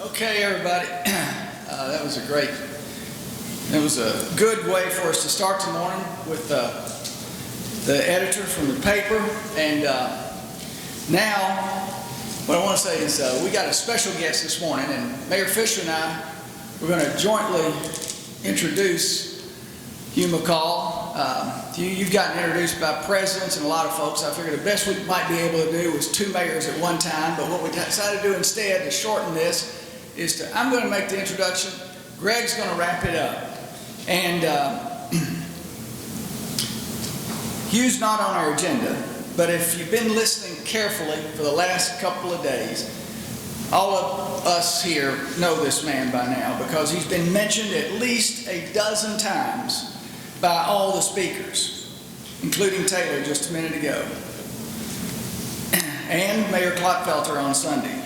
Okay, everybody, that was a good way for us to start the morning with the editor from the paper. And now, what I want to say is we got a special guest this morning, and Mayor Fisher and I, we're going to jointly introduce Hugh McColl. You've gotten introduced by presidents and a lot of folks. I figured the best we might be able to do was 2 mayors at one time, but what we decided to do instead to shorten this is I'm going to make the introduction, Greg's going to wrap it up. And Hugh's not on our agenda, but if you've been listening carefully for the last couple of days, all of us here know this man by now because he's been mentioned at least a dozen times by all the speakers, including Taylor just a minute ago, and Mayor Klotfelter on Sunday.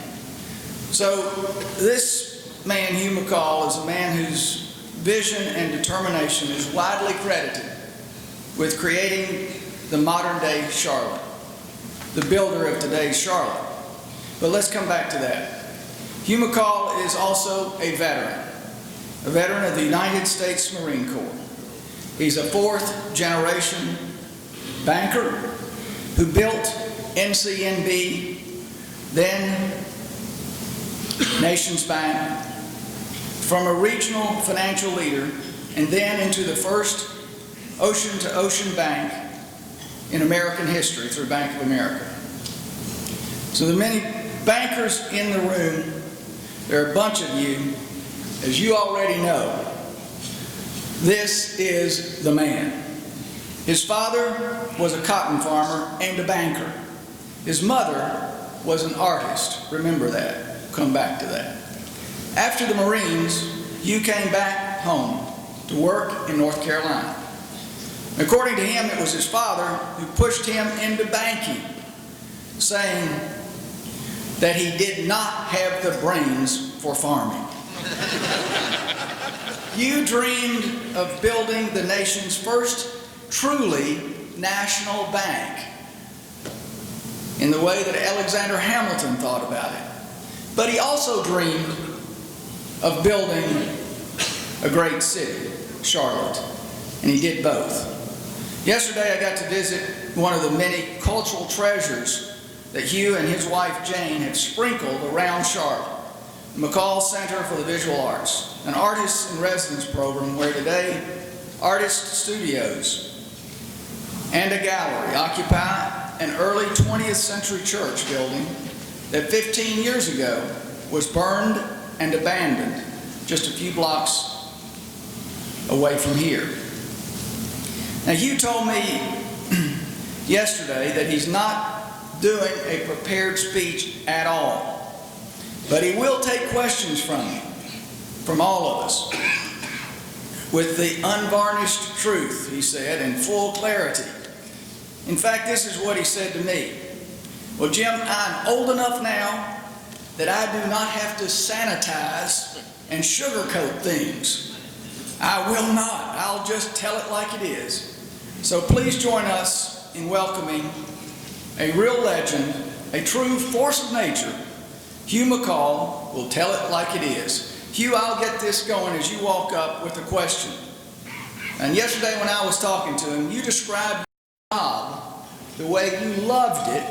So this man, Hugh McColl, is a man whose vision and determination is widely credited with creating the modern-day Charlotte, the builder of today's Charlotte. But let's come back to that. Hugh McColl is also a veteran of the United States Marine Corps. He's a 4th generation banker who built NCNB, then Nations Bank, from a regional financial leader and then into the first ocean-to-ocean bank in American history through Bank of America. So the many bankers in the room, there are a bunch of you, as you already know, this is the man. His father was a cotton farmer and a banker. His mother was an artist. Remember that. Come back to that. After the Marines, Hugh came back home to work in North Carolina. According to him, it was his father who pushed him into banking, saying that he did not have the brains for farming. Hugh dreamed of building the nation's first truly national bank in the way that Alexander Hamilton thought about it. But he also dreamed of building a great city, Charlotte, and he did both. Yesterday I got to visit one of the many cultural treasures that Hugh and his wife Jane have sprinkled around Charlotte, the McColl Center for the Visual Arts, an artist in residence program where today artist studios and a gallery occupy an early 20th century church building that 15 years ago was burned and abandoned just a few blocks away from here. Now, Hugh told me yesterday that he's not doing a prepared speech at all, but he will take questions from you, from all of us, with the unvarnished truth, he said, and full clarity. In fact, this is what he said to me. Well, Jim, I'm old enough now that I do not have to sanitize and sugarcoat things. I will not. I'll just tell it like it is. So please join us in welcoming a real legend, a true force of nature. Hugh McColl will tell it like it is. Hugh, I'll get this going as you walk up with a question. And yesterday when I was talking to him, you described your job the way you loved it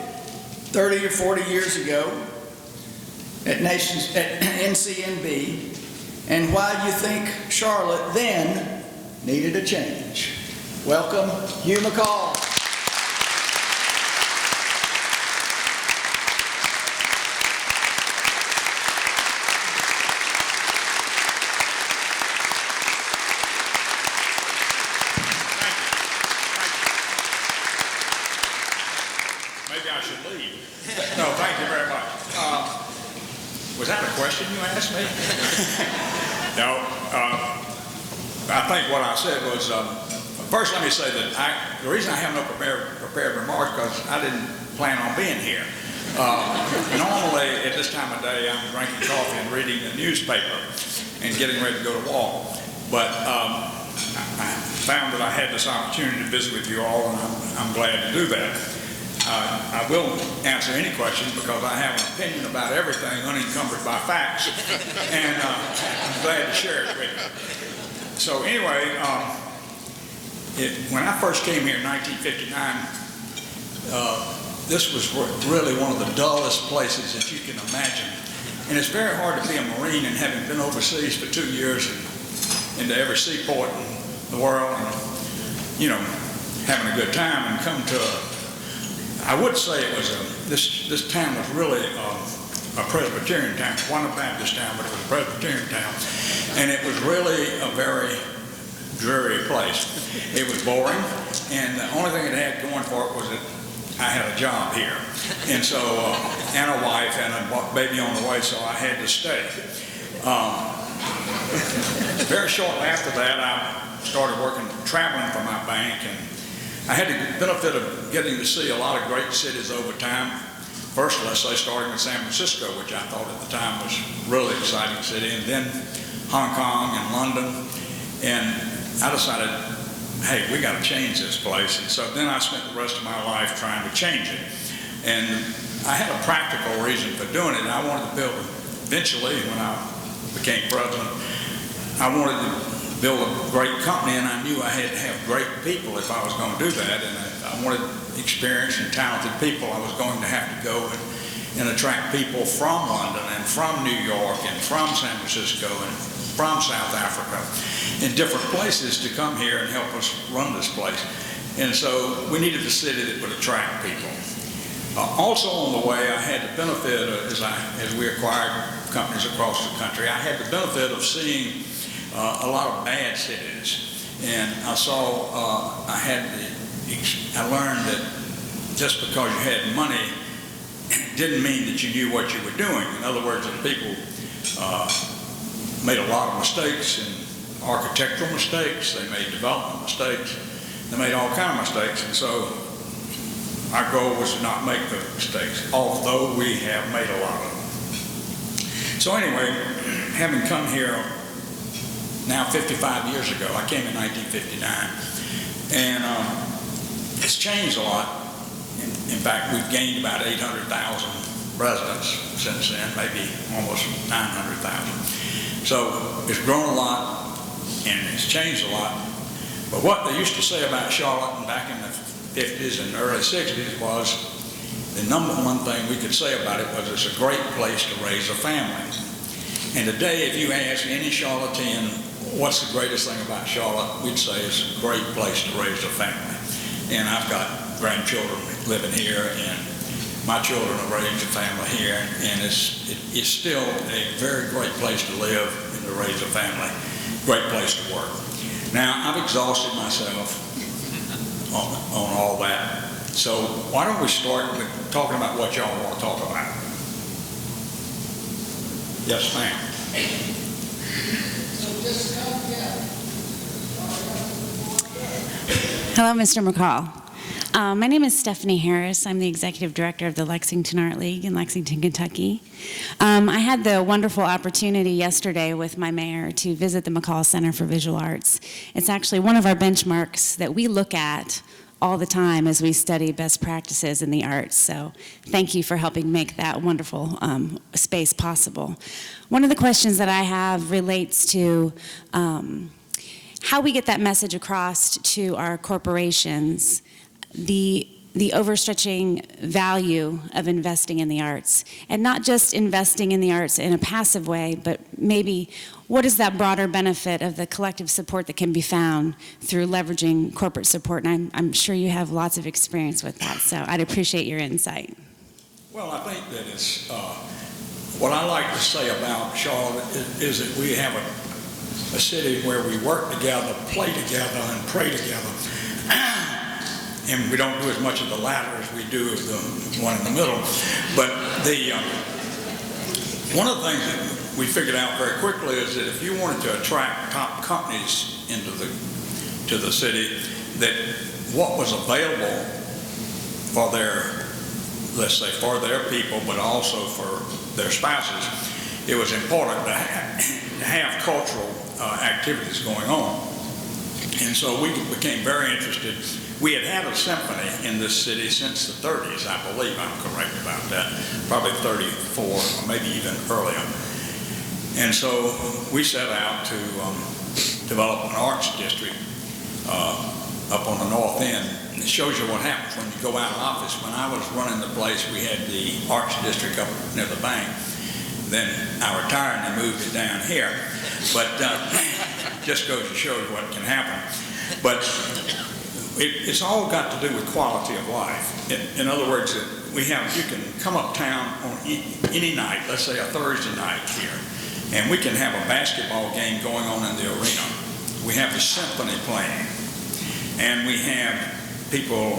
30 or 40 years ago at NCNB, and why you think Charlotte then needed a change. Welcome, Hugh McColl. Maybe I should leave. No, thank you very much. Was that a question you asked me? No. I think what I said was, first let me say that the reason I have no prepared remarks because I didn't plan on being here. Normally at this time of day I'm drinking coffee and reading the newspaper and getting ready to go to walk. But I found that I had this opportunity to visit with you all, and I'm glad to do that. I will answer any question because I have an opinion about everything unencumbered by facts, and I'm glad to share it with you. So anyway, when I first came here in 1959, this was really one of the dullest places that you can imagine. And it's very hard to be a Marine and having been overseas for 2 years and into every seaport in the world and, you know, having a good time and come to I would say it was this town was really a Presbyterian town. It wasn't a Baptist town, but it was a Presbyterian town. And it was really a very dreary place. It was boring, and the only thing it had going for it was that I had a job here. And so, and a wife and a baby on the way, so I had to stay. Very shortly after that, I started traveling for my bank, and I had the benefit of getting to see a lot of great cities over time. First, let's say, starting with San Francisco, which I thought at the time was a really exciting city, and then Hong Kong and London. And I decided, hey, we got to change this place. And so then I spent the rest of my life trying to change it. And I had a practical reason for doing it. I wanted to build, eventually, when I became president, I wanted to build a great company, and I knew I had to have great people if I was going to do that. And I wanted experienced and talented people. I was going to have to go and attract people from London and from New York and from San Francisco and from South Africa in different places to come here and help us run this place. And so we needed a city that would attract people. Also on the way, I had the benefit of, as we acquired companies across the country, I had the benefit of seeing a lot of bad cities. And I learned that just because you had money didn't mean that you knew what you were doing. In other words, that people made a lot of mistakes, and architectural mistakes, they made development mistakes, they made all kinds of mistakes. And so our goal was to not make those mistakes, although we have made a lot of them. So anyway, having come here now 55 years ago, I came in 1959, and it's changed a lot. In fact, we've gained about 800,000 residents since then, maybe almost 900,000. So it's grown a lot, and it's changed a lot. But what they used to say about Charlotte back in the 50s and early 60s was the number one thing we could say about it was it's a great place to raise a family. And today, if you ask any Charlottean, what's the greatest thing about Charlotte, we'd say it's a great place to raise a family. And I've got grandchildren living here, and my children have raised a family here, and it's still a very great place to live and to raise a family, great place to work. Now, I've exhausted myself on all that, so why don't we start with talking about what y'all want to talk about? Yes, ma'am. Hello, Mr. McColl. My name is Stephanie Harris. I'm the Executive Director of the Lexington Art League in Lexington, Kentucky. I had the wonderful opportunity yesterday with my mayor to visit the McColl Center for Visual Arts. It's actually one of our benchmarks that we look at all the time as we study best practices in the arts. So thank you for helping make that wonderful space possible. One of the questions that I have relates to how we get that message across to our corporations, the overstretching value of investing in the arts, and not just investing in the arts in a passive way, but maybe what is that broader benefit of the collective support that can be found through leveraging corporate support? And I'm sure you have lots of experience with that, so I'd appreciate your insight. Well, I think that it's, what I like to say about Charlotte is that we have a city where we work together, play together, and pray together. And we don't do as much of the latter as we do of the one in the middle. But one of the things that we figured out very quickly is that if you wanted to attract top companies into the city, that what was available for their, let's say, for their people, but also for their spouses, it was important to have cultural activities going on. And so we became very interested We had had a symphony in this city since the 30s, I believe. I'm correct about that. Probably 34, or maybe even earlier. And so we set out to develop an arts district up on the north end. And it shows you what happens when you go out of office. When I was running the place, we had the arts district up near the bank. Then I retired and I moved it down here. But just goes to show you what can happen. But it's all got to do with quality of life. In other words, you can come uptown on any night, let's say a Thursday night here, and we can have a basketball game going on in the arena. We have the symphony playing, and we have people,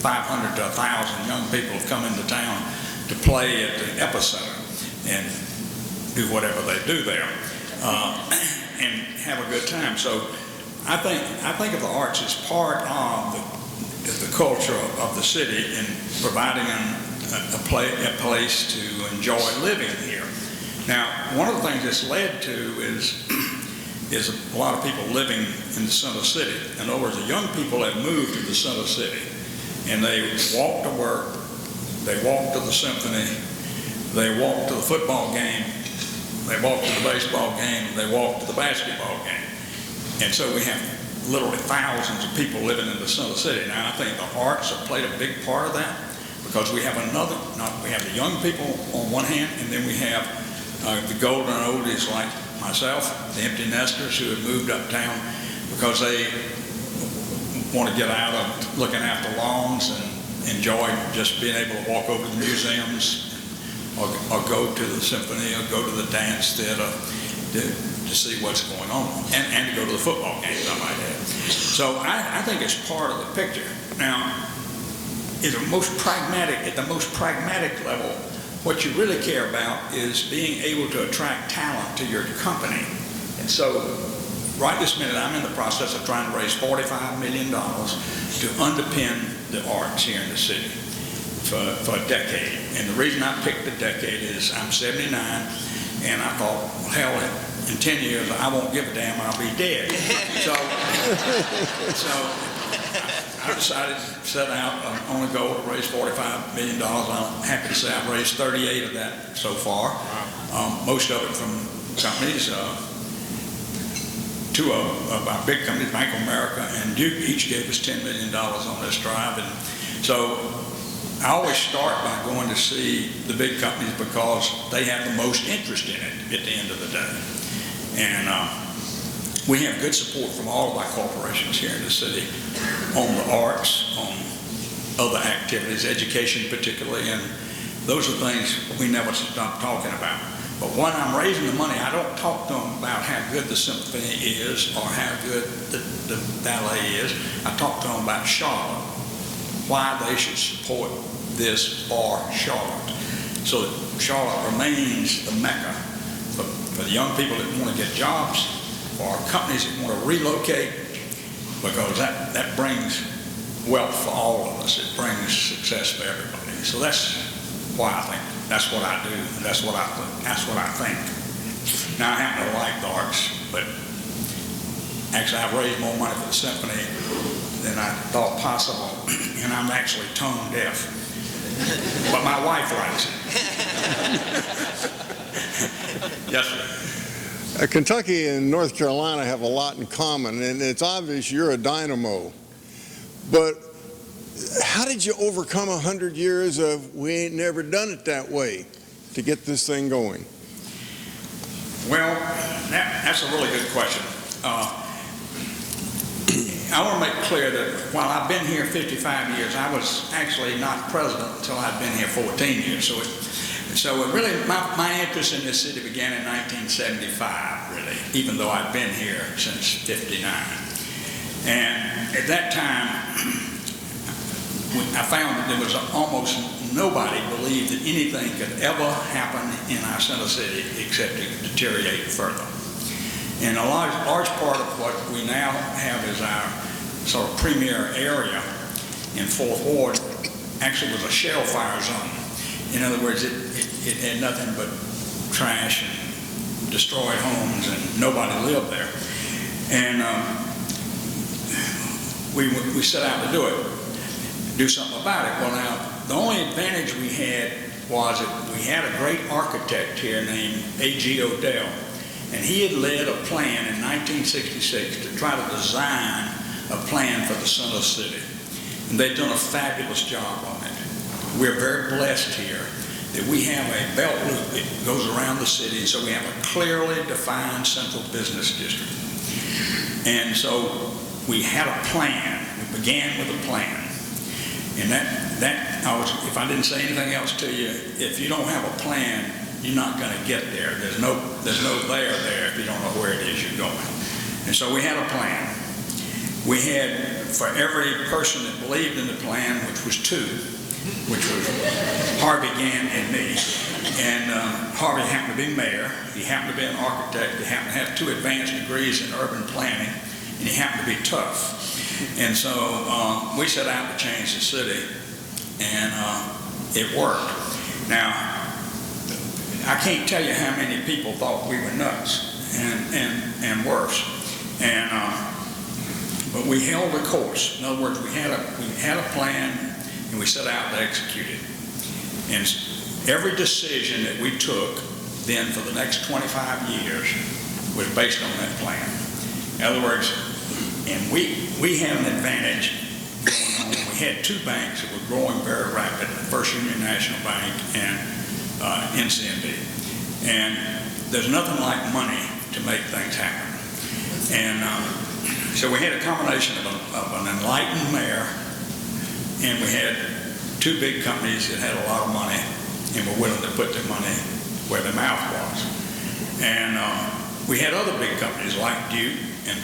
500 to 1,000 young people have come into town to play at the epicenter and do whatever they do there, and have a good time. So I think of the arts as part of the culture of the city in providing a place to enjoy living here. Now, one of the things it's led to is a lot of people living in the center city. In other words, the young people have moved to the center city, and they walk to work, they walk to the symphony, they walk to the football game, they walk to the baseball game, they walk to the basketball game. And so we have literally thousands of people living in the center city. Now, I think the arts have played a big part of that, because we have we have the young people on one hand, and then we have the golden oldies like myself, the empty nesters who have moved uptown because they want to get out of looking after lawns and enjoy just being able to walk over to the museums or go to the symphony or go to the dance theater to see what's going on, and to go to the football games, I might add. So I think it's part of the picture. Now, at the most pragmatic level, what you really care about is being able to attract talent to your company. And so right this minute, I'm in the process of trying to raise $45 million to underpin the arts here in the city for a decade. And the reason I picked the decade is I'm 79, and I thought, well, hell, in 10 years, I won't give a damn, I'll be dead. So I decided to set out on a goal to raise $45 million. I'm happy to say I've raised 38 of that so far. Most of it from companies. Two of our big companies, Bank of America and Duke, each gave us $10 million on this drive. And so I always start by going to see the big companies because they have the most interest in it at the end of the day. And we have good support from all of our corporations here in the city on the arts, on other activities, education particularly, and those are things we never stop talking about. But when I'm raising the money, I don't talk to them about how good the symphony is or how good the ballet is. I talk to them about Charlotte, why they should support this or Charlotte, so that Charlotte remains the mecca for the young people that want to get jobs, for companies that want to relocate, because that brings wealth for all of us. It brings success for everybody. So that's why I think that's what I do, and that's what I think. Now, I happen to like the arts, but actually I've raised more money for the symphony than I thought possible, and I'm actually tone deaf. But my wife likes it. Yes, sir. Kentucky and North Carolina have a lot in common, and it's obvious you're a dynamo. But how did you overcome 100 years of we ain't never done it that way to get this thing going? Well, that's a really good question. I want to make clear that while I've been here 55 years, I was actually not president until I'd been here 14 years. So it really, my interest in this city began in 1975, really, even though I'd been here since 59. And at that time, I found that there was almost nobody believed that anything could ever happen in our center city except to deteriorate further. And a large part of what we now have as our sort of premier area in Fourth Ward actually was a shell fire zone. In other words, it had nothing but trash and destroyed homes, and nobody lived there. And we set out to do something about it. Well, now, the only advantage we had was that we had a great architect here named A.G. Odell, and he had led a plan in 1966 to try to design a plan for the center of the city. And they've done a fabulous job on it. We're very blessed here that we have a belt loop that goes around the city, so we have a clearly defined central business district. And so we had a plan. We began with a plan. And if I didn't say anything else to you, if you don't have a plan, you're not going to get there. There's no there if you don't know where it is you're going. And so we had a plan. We had, for every person that believed in the plan, which was two, which was Harvey Gann and me. And Harvey happened to be mayor. He happened to be an architect. He happened to have 2 advanced degrees in urban planning, and he happened to be tough. And so we set out to change the city, and it worked. Now, I can't tell you how many people thought we were nuts and worse. But we held a course. In other words, we had a plan, and we set out to execute it. And every decision that we took then for the next 25 years was based on that plan. In other words, and we had an advantage going on. We had 2 banks that were growing very rapidly, First Union National Bank and NCNB. And there's nothing like money to make things happen. And so we had a combination of an enlightened mayor, and we had 2 big companies that had a lot of money and were willing to put their money where their mouth was. And we had other big companies like Duke and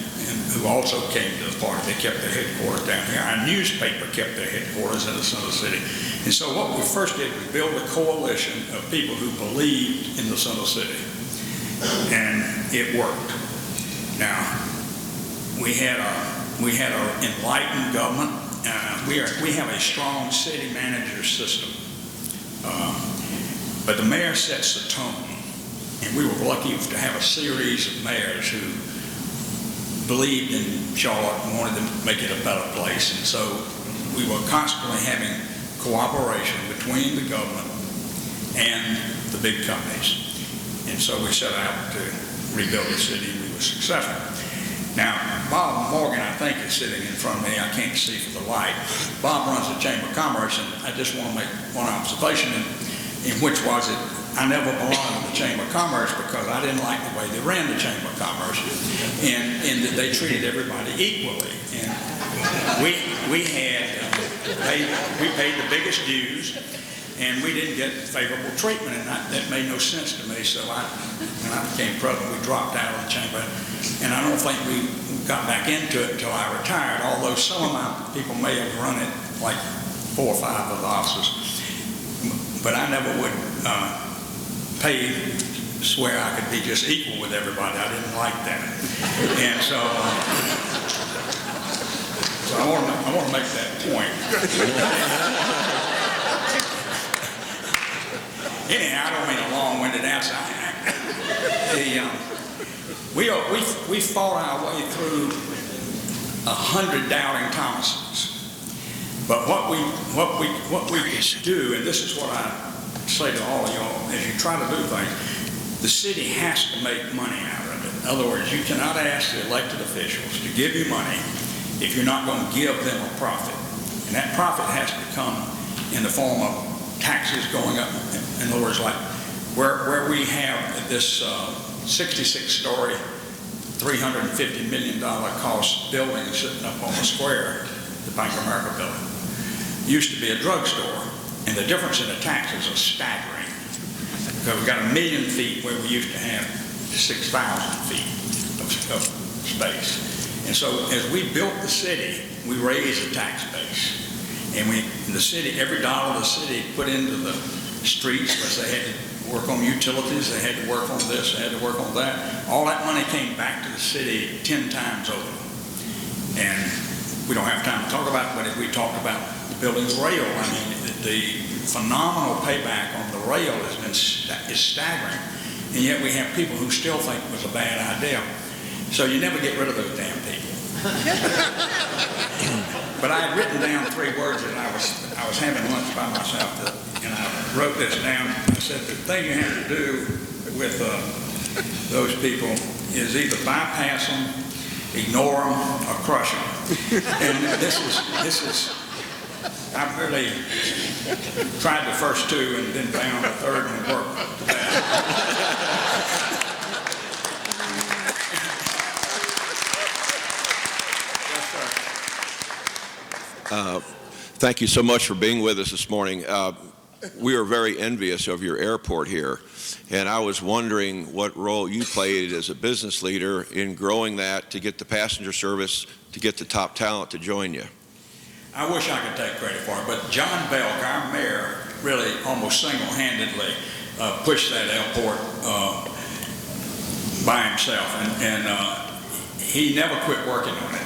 who also came to the party. They kept their headquarters down here. Our newspaper kept their headquarters in the center of the city. And so what we first did was build a coalition of people who believed in the center of the city. And it worked. Now, we had our enlightened government. We have a strong city manager system. But the mayor sets the tone. And we were lucky to have a series of mayors who believed in Charlotte and wanted to make it a better place. And so we were constantly having cooperation between the government and the big companies. And so we set out to rebuild the city, and we were successful. Now, Bob Morgan, I think, is sitting in front of me. I can't see for the light. Bob runs the Chamber of Commerce, and I just want to make one observation, in which was that I never belonged to the Chamber of Commerce because I didn't like the way they ran the Chamber of Commerce, and that they treated everybody equally. And we paid the biggest dues, and we didn't get favorable treatment, and that made no sense to me. So when I became president, we dropped out of the chamber, and I don't think we got back into it until I retired, although some of my people may have run it, like 4 or 5 of the offices. But I never would swear I could be just equal with everybody. I didn't like that. And so I want to make that point. Anyhow, I don't mean a long-winded answer. We fought our way through 100 doubting Thomases. But what we could do, and this is what I say to all of y'all, as you try to do things, the city has to make money out of it. In other words, you cannot ask the elected officials to give you money if you're not going to give them a profit. And that profit has to come in the form of taxes going up. In other words, like where we have this 66-story, $350 million cost building sitting up on the square, the Bank of America building, used to be a drugstore. And the difference in the taxes is staggering. Because we've got 1 million feet where we used to have 6,000 feet of space. And so as we built the city, we raised the tax base. And the city, every dollar the city put into the streets, because they had to work on utilities, they had to work on this, they had to work on that. All that money came back to the city 10 times over. And we don't have time to talk about it, but if we talked about building the rail, I mean, the phenomenal payback on the rail is staggering. And yet we have people who still think it was a bad idea. So you never get rid of those damn people. But I had written down 3 words, and I was having lunch by myself, and I wrote this down. I said, the thing you have to do with those people is either bypass them, ignore them, or crush them. And this is, I've really tried the first 2 and then found the third one worked bad. Thank you so much for being with us this morning. We are very envious of your airport here, and I was wondering what role you played as a business leader in growing that to get the passenger service, to get the top talent to join you. I wish I could take credit for it, but John Belk, our mayor, really almost single-handedly pushed that airport by himself, and he never quit working on it.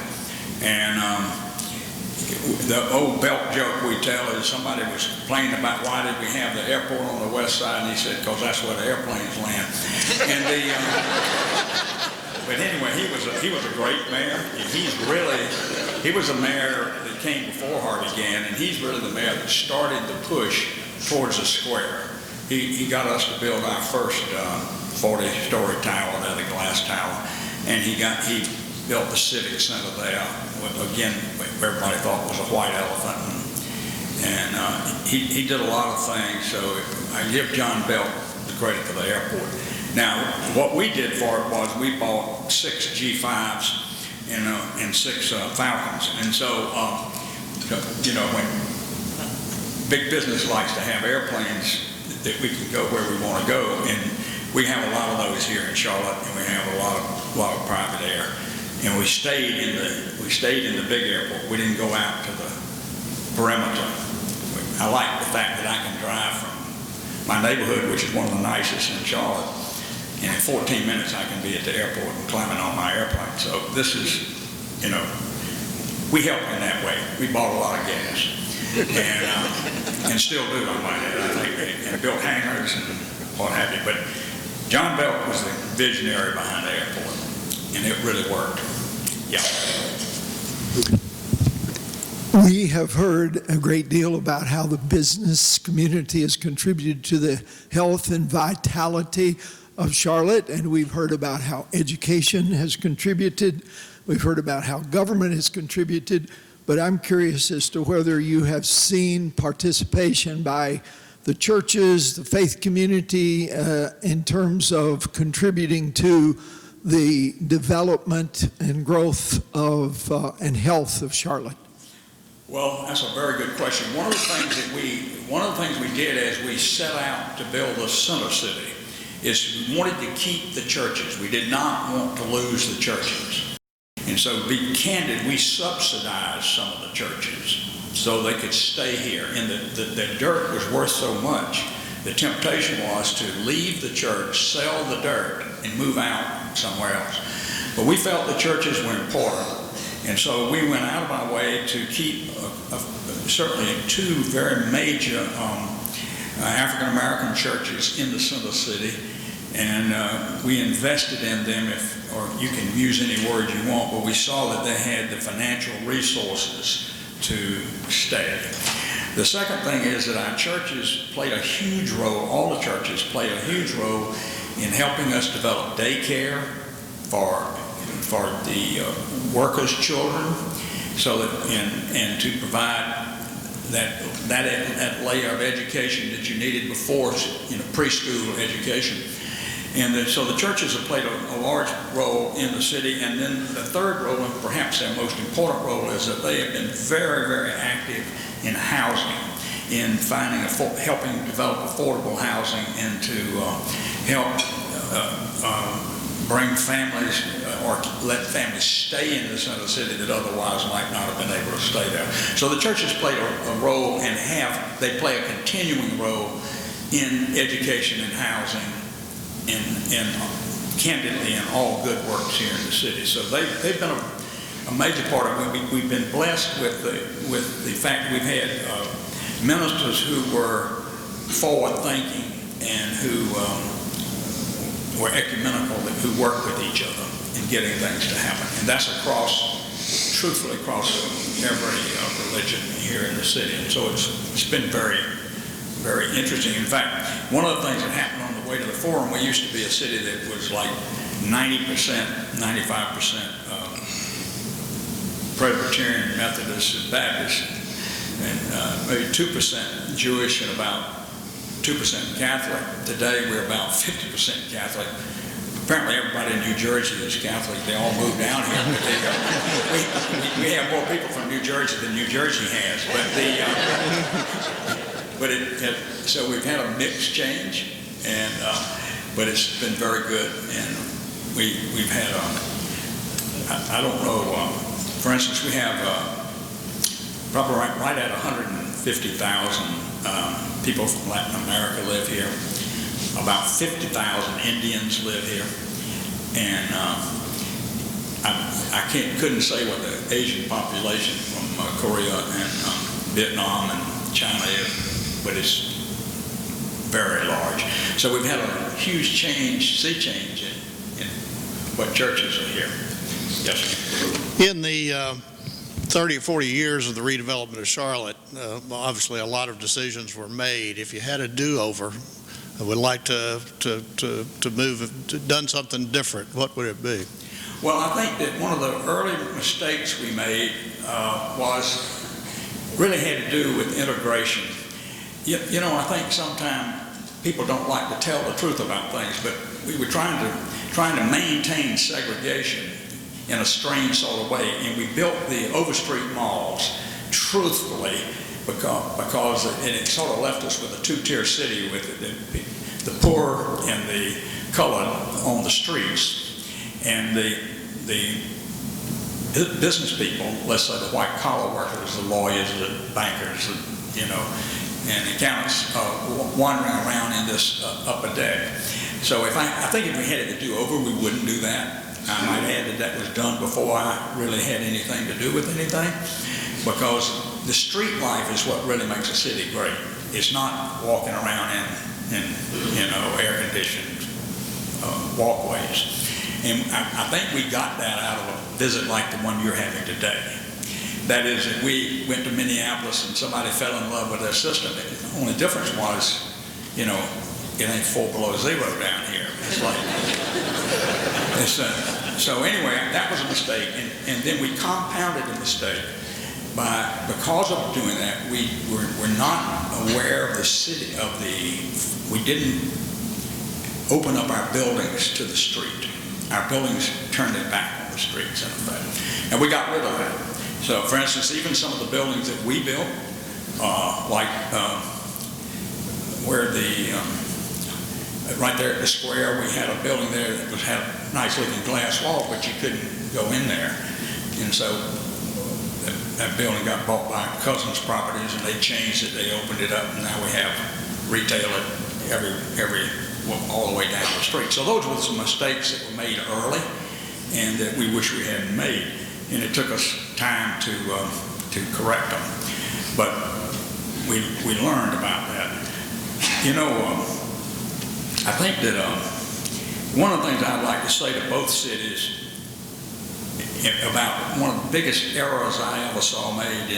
And the old Belk joke we tell is somebody was complaining about why did we have the airport on the west side, and he said, because that's where the airplanes land. And but anyway, he was a great mayor. He was a mayor that came before Harvey Gann, and he's really the mayor that started the push towards the square. He got us to build our first 40-story tower, the glass tower, and he built the Civic Center there. Again, everybody thought was a white elephant, and he did a lot of things. So I give John Belk the credit for the airport. Now, what we did for it was we bought 6 G5s and 6 Falcons, and so when big business likes to have airplanes that we can go where we want to go, and we have a lot of those here in Charlotte, and we have a lot of private air. And we stayed in the big airport. We didn't go out to the perimeter. I like the fact that I can drive from my neighborhood, which is one of the nicest in Charlotte, and in 14 minutes I can be at the airport and climbing on my airplane. So this is, we help in that way. We bought a lot of gas, and still do, I might add. I think, and built hangars and what have you. But John Belk was the visionary behind the airport, and it really worked. Yeah. We have heard a great deal about how the business community has contributed to the health and vitality of Charlotte, and we've heard about how education has contributed. We've heard about how government has contributed, but I'm curious as to whether you have seen participation by the churches, the faith community, in terms of contributing to the development and growth of and health of Charlotte. Well, that's a very good question. One of the things we did as we set out to build the center city is we wanted to keep the churches. We did not want to lose the churches. And so, to be candid, we subsidized some of the churches so they could stay here. And the dirt was worth so much. The temptation was to leave the church, sell the dirt, and move out somewhere else. But we felt the churches were important. And so we went out of our way to keep certainly 2 very major African-American churches in the center city. And we invested in them, or you can use any word you want, but we saw that they had the financial resources to stay. The second thing is that our churches played a huge role, all the churches played a huge role in helping us develop daycare for the workers' children, so that and to provide that layer of education that you needed before, preschool education. And so the churches have played a large role in the city. And then the third role, and perhaps their most important role, is that they have been very, very active in housing, in helping develop affordable housing, and to help bring families or let families stay in the center of the city that otherwise might not have been able to stay there. So the churches played a role, and they play a continuing role in education and housing, and candidly in all good works here in the city. So they've been a major part of it. We've been blessed with the fact that we've had ministers who were forward-thinking and who were ecumenical, who worked with each other in getting things to happen. And that's across truthfully across every religion here in the city. And so it's been very, very interesting. In fact, one of the things that happened on the way to the forum, we used to be a city that was like 90%, 95% Presbyterian, Methodist, and Baptist, and maybe 2% Jewish and about 2% Catholic. Today we're about 50% Catholic. Apparently everybody in New Jersey is Catholic. They all moved down here. But we have more people from New Jersey than New Jersey has. So we've had a mixed change, and but it's been very good. And we've had I don't know. For instance, we have probably right at 150,000 people from Latin America live here. About 50,000 Indians live here, and I couldn't say what the Asian population from Korea and Vietnam and China is, but it's very large. So we've had a huge sea change in what churches are here. Yes, sir. In the 30 or 40 years of the redevelopment of Charlotte, obviously a lot of decisions were made. If you had a do-over, I would like to done something different, what would it be? Well, I think that one of the early mistakes we made really had to do with integration. You know, I think sometimes people don't like to tell the truth about things, but we were trying to maintain segregation in a strange sort of way, and we built the Overstreet malls truthfully because it sort of left us with a two-tier city with the poor and the colored on the streets, and the business people, let's say the white-collar workers, the lawyers, the bankers, and accountants wandering around in this upper deck. So I think if we had it to do over, we wouldn't do that. I might add that was done before I really had anything to do with anything, because the street life is what really makes a city great. It's not walking around in air-conditioned walkways. And I think we got that out of a visit like the one you're having today. That is, if we went to Minneapolis and somebody fell in love with their system, the only difference was, it ain't 4 below zero down here. It's like, so anyway, that was a mistake. And then we compounded the mistake because of doing that, we were not aware of the city, we didn't open up our buildings to the street. Our buildings turned it back on the streets, in effect. And we got rid of that. So, for instance, even some of the buildings that we built, right there at the square, we had a building there that had a nice looking glass wall, but you couldn't go in there. And so that building got bought by Cousins Properties, and they changed it, they opened it up, and now we have retail at all the way down the street. So those were some mistakes that were made early and that we wish we hadn't made. And it took us time to correct them. But we learned about that. I think that one of the things I'd like to say to both cities about one of the biggest errors I ever saw made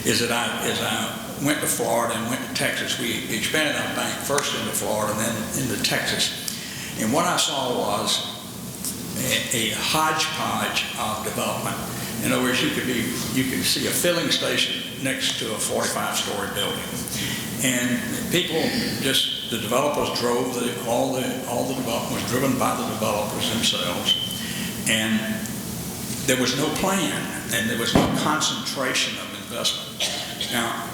is that as I went to Florida and went to Texas, we expanded our bank first into Florida and then into Texas. And what I saw was a hodgepodge of development. In other words, you could see a filling station next to a 45-story building. And people the developers drove all the development was driven by the developers themselves. And there was no plan, and there was no concentration of investment. Now,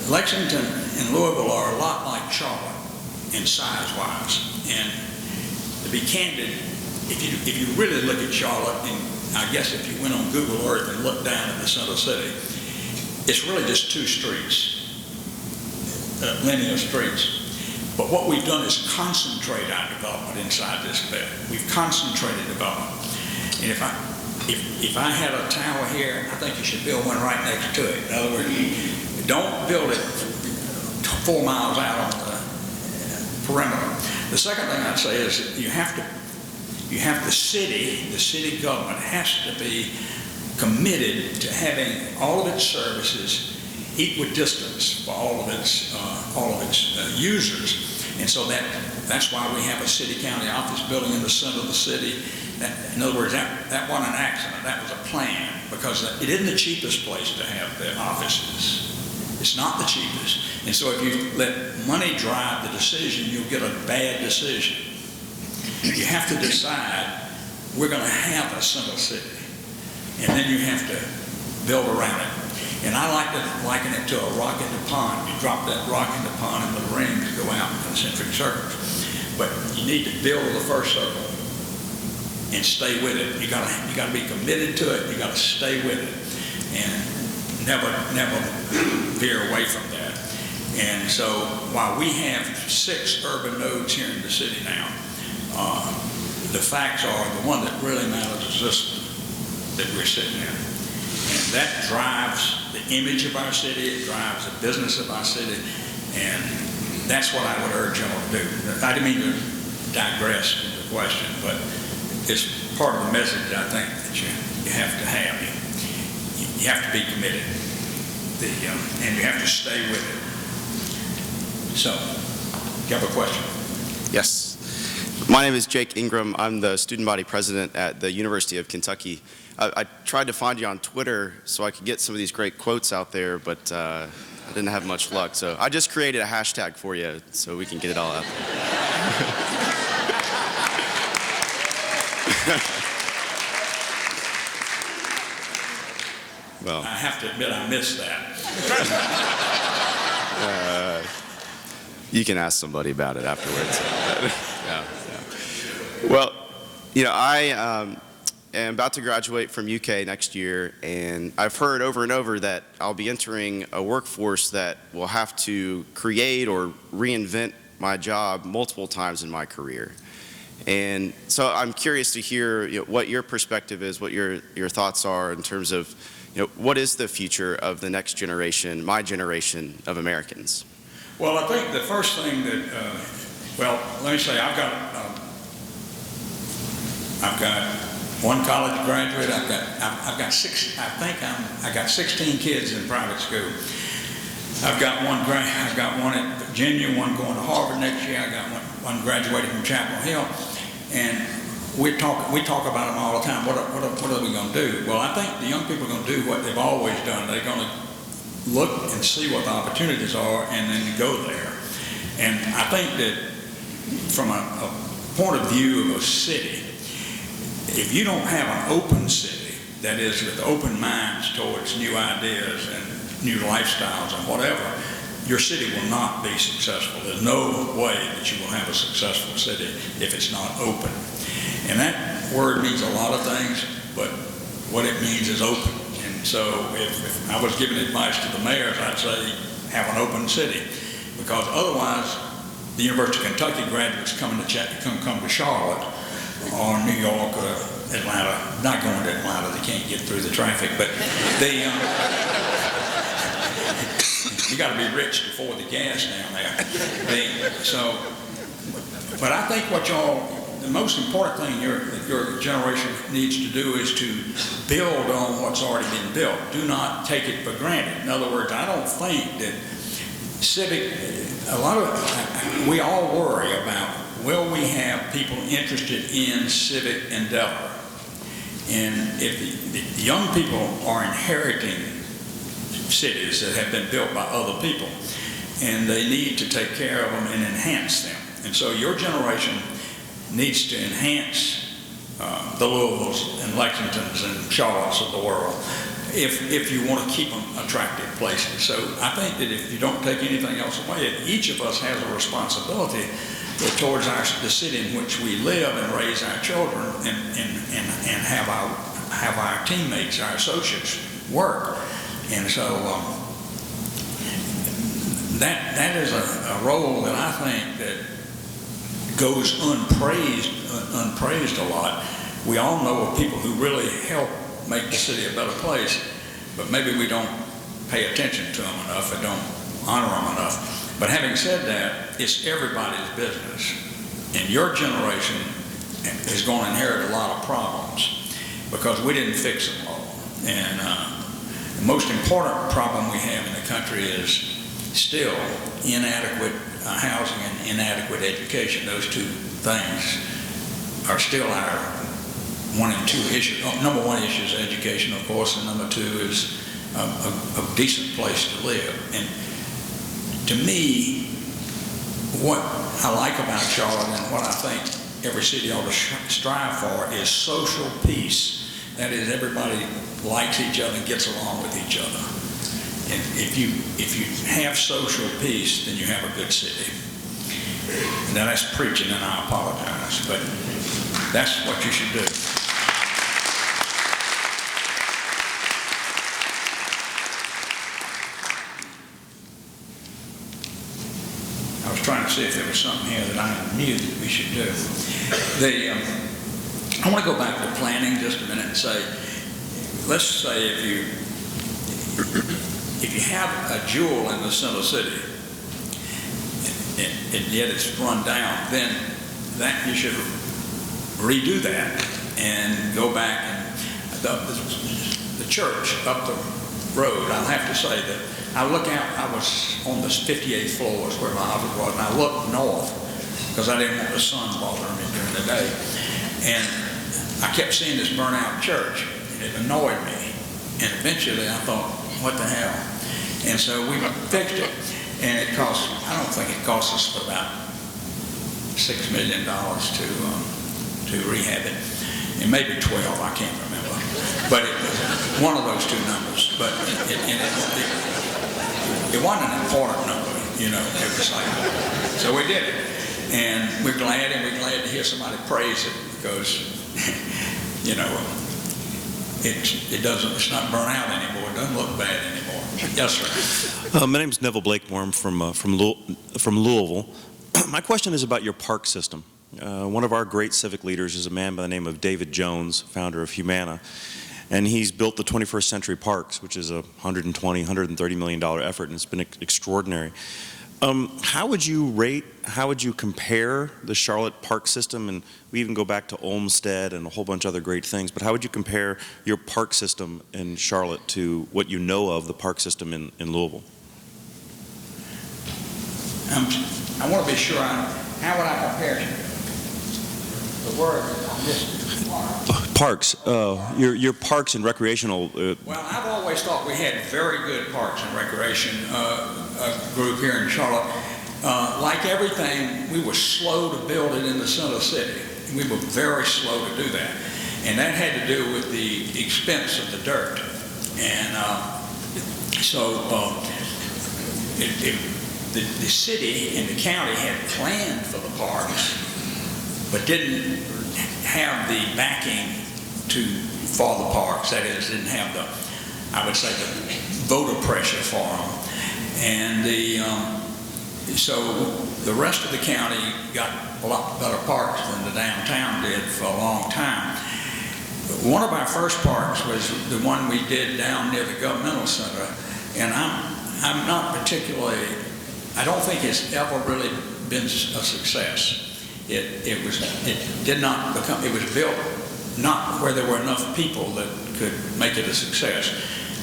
Lexington and Louisville are a lot like Charlotte in size-wise. And to be candid, if you really look at Charlotte, and I guess if you went on Google Earth and looked down at the center city, it's really just 2 streets, linear streets. But what we've done is concentrate our development inside this bed. We've concentrated development. And if I had a tower here, I think you should build one right next to it. In other words, don't build it 4 miles out on the perimeter. The second thing I'd say is that the city government has to be committed to having all of its services equidistant for all of its users. And so that's why we have a city-county office building in the center of the city. In other words, that wasn't an accident. That was a plan, because it isn't the cheapest place to have the offices. It's not the cheapest. And so if you let money drive the decision, you'll get a bad decision. You have to decide, we're going to have a center city, and then you have to build around it. And I like to liken it to a rock in the pond. You drop that rock in the pond and the rings go out in concentric circles. But you need to build the first circle and stay with it. You gotta be committed to it. You gotta stay with it, and never veer away from that. And so while we have 6 urban nodes here in the city now, the facts are the one that really matters is this that we're sitting in. And that drives the image of our city, it drives the business of our city, and that's what I would urge y'all to do. I didn't mean to digress from the question, but it's part of the message I think that you have to have. You have to be committed, and you have to stay with it. So, you have a question? Yes. My name is Jake Ingram. I'm the student body president at the University of Kentucky. I tried to find you on Twitter so I could get some of these great quotes out there, but I didn't have much luck. So I just created a hashtag for you so we can get it all out there. Well, I have to admit I missed that. You can ask somebody about it afterwards. Yeah. Well, I am about to graduate from UK next year, and I've heard over and over that I'll be entering a workforce that will have to create or reinvent my job multiple times in my career. And so I'm curious to hear what your perspective is, what your thoughts are in terms of what is the future of the next generation, my generation of Americans? Well, I think the first thing that, let me say, I've got one college graduate. I've got 16 kids in private school. I've got one at Virginia, one going to Harvard next year. I got one graduating from Chapel Hill, and we talk about them all the time. What are we going to do? Well, I think the young people are going to do what they've always done. They're going to look and see what the opportunities are, and then go there. And I think that from a point of view of a city, if you don't have an open city, that is with open minds towards new ideas and new lifestyles and whatever, your city will not be successful. There's no way that you will have a successful city if it's not open. And that word means a lot of things, but what it means is open. And so if I was giving advice to the mayors, I'd say have an open city, because otherwise the University of Kentucky graduates come to Charlotte or New York or Atlanta. Not going to Atlanta, they can't get through the traffic, but they you got to be rich to afford the gas down there. But I think the most important thing your generation needs to do is to build on what's already been built. Do not take it for granted. In other words, I don't think that we all worry about, will we have people interested in civic endeavor? And if the young people are inheriting cities that have been built by other people, and they need to take care of them and enhance them. And so your generation needs to enhance the Louisvilles and Lexingtons and Charlottes of the world if you want to keep them attractive places. So I think that if you don't take anything else away, each of us has a responsibility towards the city in which we live and raise our children and have our teammates, our associates work. And so that is a role that I think that goes unpraised a lot. We all know of people who really help make the city a better place, but maybe we don't pay attention to them enough and don't honor them enough. But having said that, it's everybody's business. And your generation is going to inherit a lot of problems because we didn't fix them all. And the most important problem we have in the country is still inadequate housing and inadequate education. Those two things are still our one and two issues. Number one issue is education, of course, and number two is a decent place to live. And to me, what I like about Charlotte and what I think every city ought to strive for is social peace. That is, everybody likes each other and gets along with each other. And if you have social peace, then you have a good city. Now that's preaching, and I apologize, but that's what you should do. I was trying to see if there was something here that I knew that we should do. I want to go back to planning just a minute and say, let's say if you have a jewel in the center city and yet it's run down, then that you should redo that and go back and the church up the road. I'll have to say that I look out, I was on the 58th floor is where my office was, and I looked north because I didn't want the sun bothering me during the day. And I kept seeing this burnt-out church, and it annoyed me. And eventually I thought, what the hell? And so we fixed it, and it cost, I don't think it cost us about $6 million to rehab it. And maybe 12, I can't remember. But it was one of those two numbers. But it wasn't an important number, you know. It was like, so we did it. And we're glad to hear somebody praise it because, you know, it's not burnt out anymore. It doesn't look bad anymore. Yes, sir. My name is Neville Blakemore. I'm from Louisville. My question is about your park system. One of our great civic leaders is a man by the name of David Jones, founder of Humana, and he's built the 21st Century Parks, which is a $130 million effort, and it's been extraordinary. How would you compare the Charlotte park system, and we even go back to Olmsted and a whole bunch of other great things, but how would you compare your park system in Charlotte to what you know of the park system in Louisville? I want to be sure, how would I compare it? The word on this parks, your parks and recreational. Well, I've always thought we had very good parks and recreation group here in Charlotte. Like everything, we were slow to build it in the center city. We were very slow to do that, and that had to do with the expense of the dirt. And the city and the county had planned for the parks, but didn't have the backing for the parks. That is, didn't have the, I would say, the voter pressure for them. And so the rest of the county got a lot better parks than the downtown did for a long time. One of our first parks was the one we did down near the governmental center, and I'm not particularly, I don't think it's ever really been a success. It did not become, it was built not where there were enough people that could make it a success.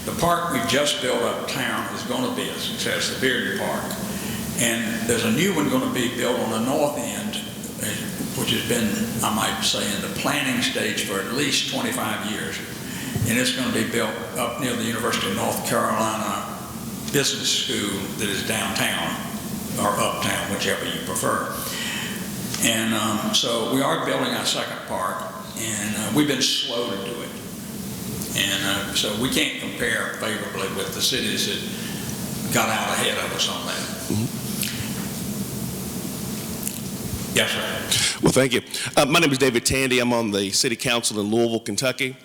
The park we just built uptown is going to be a success, the Bearden Park. And there's a new one going to be built on the north end, which has been, I might say, in the planning stage for at least 25 years. And it's going to be built up near the University of North Carolina Business School that is downtown, or uptown, whichever you prefer. And so we are building our second park, and we've been slow to do it. And so we can't compare favorably with the cities that got out ahead of us on that. Mm-hmm. Yes, sir. Well, thank you. My name is David Tandy. I'm on the City Council in Louisville, Kentucky.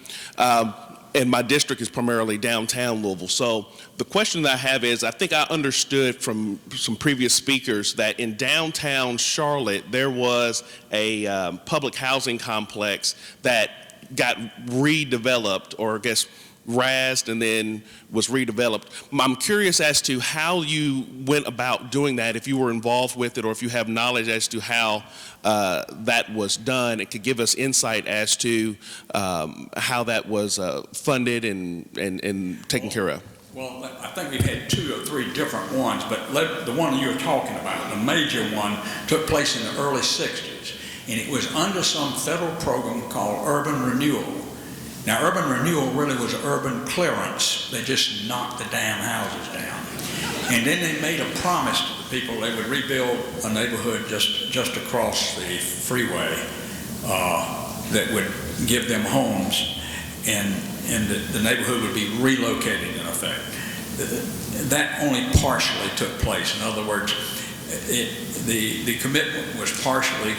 And my district is primarily downtown Louisville. So the question that I have is, I think I understood from some previous speakers that in downtown Charlotte, there was a public housing complex that got redeveloped, or I guess razzed and then was redeveloped. I'm curious as to how you went about doing that, if you were involved with it or if you have knowledge as to how that was done, and could give us insight as to how that was funded and taken care of. Well, I think we've had 2 or 3 different ones, but the one you're talking about, the major one, took place in the early 60s, and it was under some federal program called urban renewal. Now, urban renewal really was urban clearance. They just knocked the damn houses down. And then they made a promise to the people they would rebuild a neighborhood just across the freeway that would give them homes, and the neighborhood would be relocated in effect. That only partially took place. In other words, the commitment was partially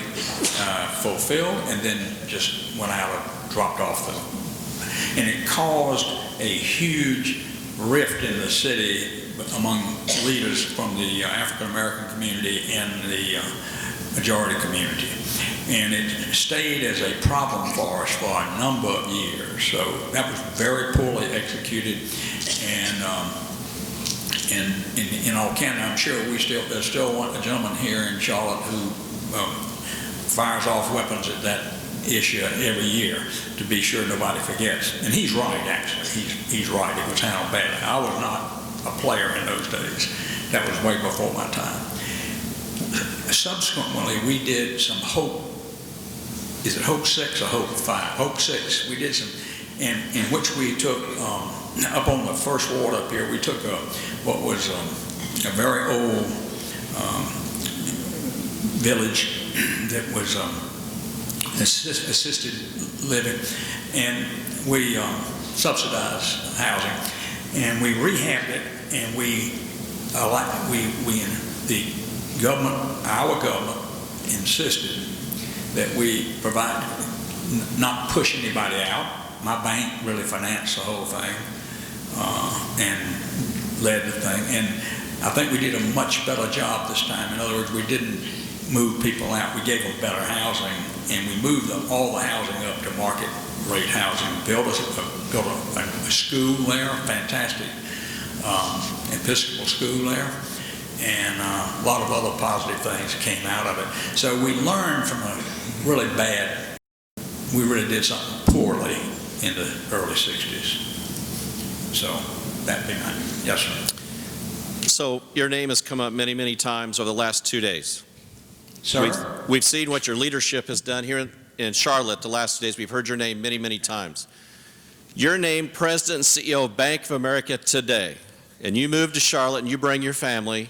fulfilled and then just went out and dropped off and it caused a huge rift in the city among leaders from the African American community and the majority community. And it stayed as a problem for us for a number of years. So that was very poorly executed. And in all candor, I'm sure there's still a gentleman here in Charlotte who fires off weapons at that issue every year to be sure nobody forgets. And he's right, actually. He's right. It was handled badly. I was not a player in those days. That was way before my time. Subsequently, we did some Hope. Is it Hope 6 or Hope 5? Hope 6. We did some, in which we took up on the first ward up here. We took what was a very old village that was assisted living, and we subsidized housing, and we rehabbed it, and the government, our government, insisted that we provide, not push anybody out. My bank really financed the whole thing and led the thing, and I think we did a much better job this time. In other words, we didn't move people out. We gave them better housing, and we moved all the housing up to market rate housing. Built a school there, fantastic Episcopal school there, and a lot of other positive things came out of it. So we learned from a really bad, we really did something poorly in the early 60s. So that'd be mine. Yes, sir. So your name has come up many, many times over the last 2 days. Sir? We've seen what your leadership has done here in Charlotte the last 2 days. We've heard your name many, many times. You're named President and CEO of Bank of America today, and you move to Charlotte and you bring your family.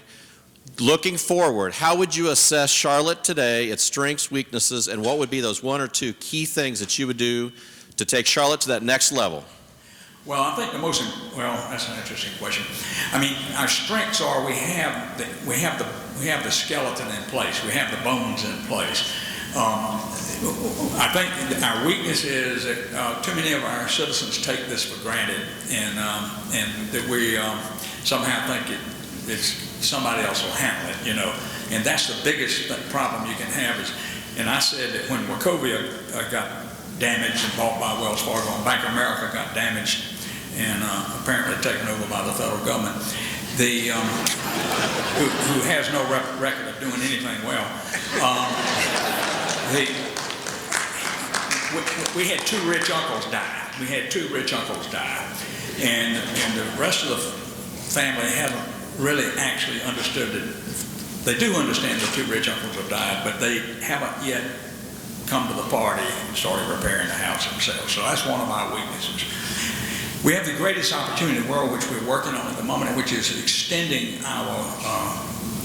Looking forward, how would you assess Charlotte today, its strengths, weaknesses, and what would be those 1 or 2 key things that you would do to take Charlotte to that next level? Well, I think that's an interesting question. I mean, our strengths are we have the skeleton in place. We have the bones in place. I think our weakness is that too many of our citizens take this for granted, and that we somehow think it's somebody else will handle it, you know. And that's the biggest problem you can have is, and I said that when Wachovia got damaged and bought by Wells Fargo, and Bank of America got damaged and apparently taken over by the federal government, who has no record of doing anything well. We had 2 rich uncles die. We had 2 rich uncles die, and the rest of the family haven't really actually understood it. They do understand the 2 rich uncles have died, but they haven't yet come to the party and started repairing the house themselves. So that's one of our weaknesses. We have the greatest opportunity in the world, which we're working on at the moment, which is extending our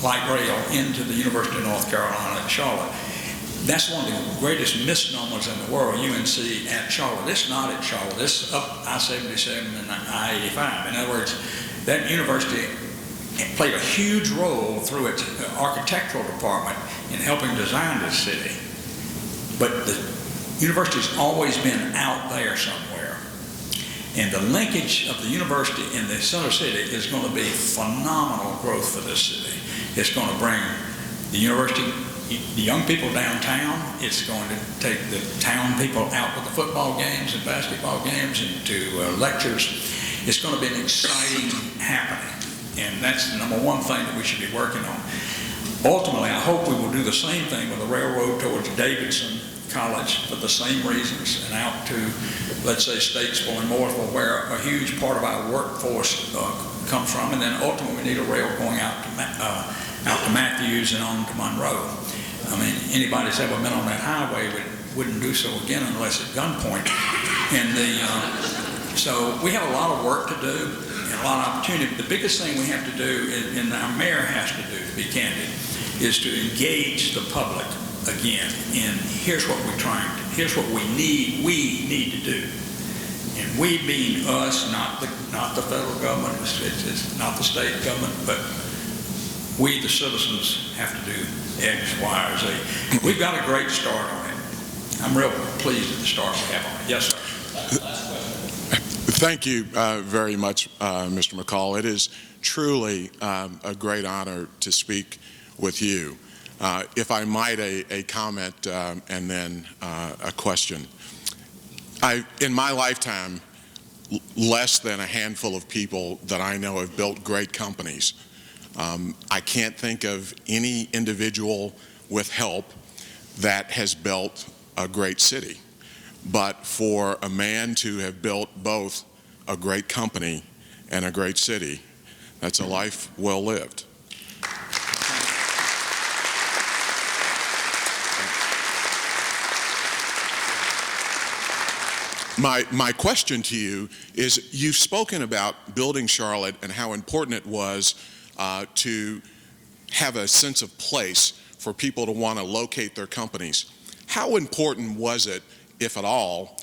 light rail into the University of North Carolina at Charlotte. That's one of the greatest misnomers in the world, UNC at Charlotte. It's not at Charlotte. It's up I-77 and I-85. In other words, that university played a huge role through its architectural department in helping design this city. But the university's always been out there somewhere. And the linkage of the university in the center city is going to be phenomenal growth for this city. It's going to bring the university the young people downtown. It's going to take the town people out to the football games and basketball games and to lectures. It's going to be an exciting happening, and that's the number one thing that we should be working on. Ultimately, I hope we will do the same thing with the railroad towards Davidson College for the same reasons, and out to, let's say, Statesville and Mooresville, where a huge part of our workforce comes from, and then ultimately we need a rail going out to Matthews and on to Monroe. I mean, anybody that's ever been on that highway wouldn't do so again unless at gunpoint. And so we have a lot of work to do and a lot of opportunity. The biggest thing we have to do, and our mayor has to do, to be candid, is to engage the public again. And here's what here's what we need to do. And we being us, not the federal government, it's not the state government, but we, the citizens, have to do X, Y, or Z. We've got a great start on it. I'm real pleased with the start we have on it. Yes, sir. Thank you very much, Mr. McColl. It is truly a great honor to speak with you. If I might, a comment and then a question. In my lifetime, less than a handful of people that I know have built great companies. I can't think of any individual with help that has built a great city. But for a man to have built both a great company and a great city, that's a life well lived. My question to you is, you've spoken about building Charlotte and how important it was to have a sense of place for people to want to locate their companies. How important was it, if at all,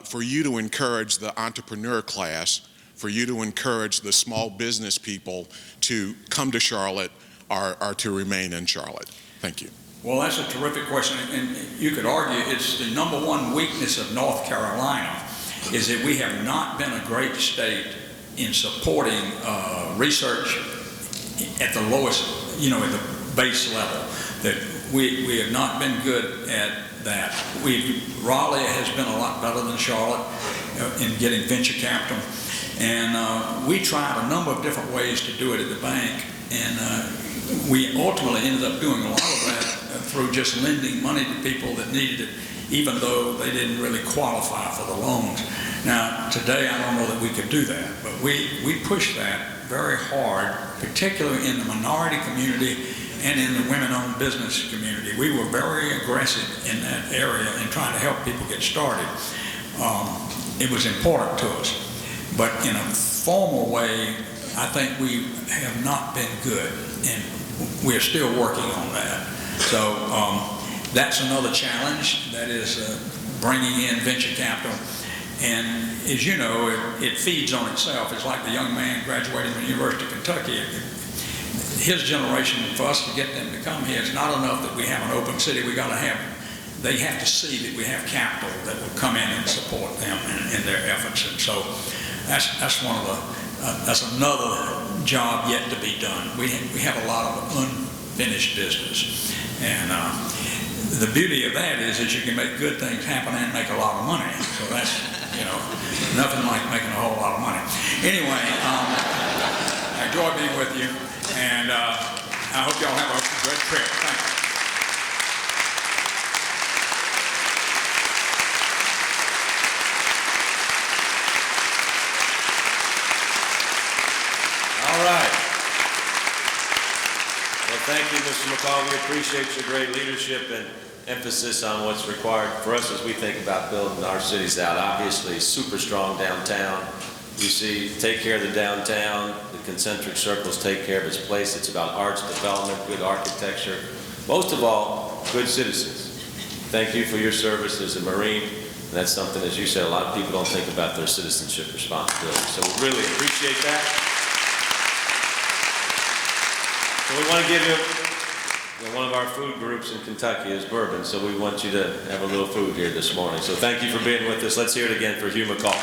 for you to encourage the entrepreneur class, for you to encourage the small business people to come to Charlotte or to remain in Charlotte? Thank you. Well, that's a terrific question, and you could argue it's the number one weakness of North Carolina, is that we have not been a great state in supporting research at the lowest, at the base level. That we have not been good at that. Raleigh has been a lot better than Charlotte in getting venture capital, and we tried a number of different ways to do it at the bank, and we ultimately ended up doing a lot of that through just lending money to people that needed it, even though they didn't really qualify for the loans. Now, today I don't know that we could do that, but we pushed that very hard, particularly in the minority community and in the women-owned business community. We were very aggressive in that area in trying to help people get started. It was important to us, but in a formal way, I think we have not been good, and we're still working on that. So that's another challenge, that is bringing in venture capital. And as you know, it feeds on itself. It's like the young man graduating from the University of Kentucky. His generation, for us to get them to come here, it's not enough that we have an open city. They have to see that we have capital that will come in and support them in their efforts. And so that's one of that's another job yet to be done. We have a lot of unfinished business. And the beauty of that is you can make good things happen and make a lot of money. So that's, nothing like making a whole lot of money. Anyway, I enjoy being with you, and I hope y'all have a great trip. Thank you. All right. Well, thank you, Mr. McColl. We appreciate your great leadership and emphasis on what's required for us as we think about building our cities out. Obviously, super strong downtown. You see, take care of the downtown. The concentric circles take care of its place. It's about arts development, good architecture. Most of all, good citizens. Thank you for your service as a Marine. And that's something, as you said, a lot of people don't think about their citizenship responsibility. So we really appreciate that. So we want to give you, one of our food groups in Kentucky is bourbon, so we want you to have a little food here this morning. So thank you for being with us. Let's hear it again for Hugh McColl.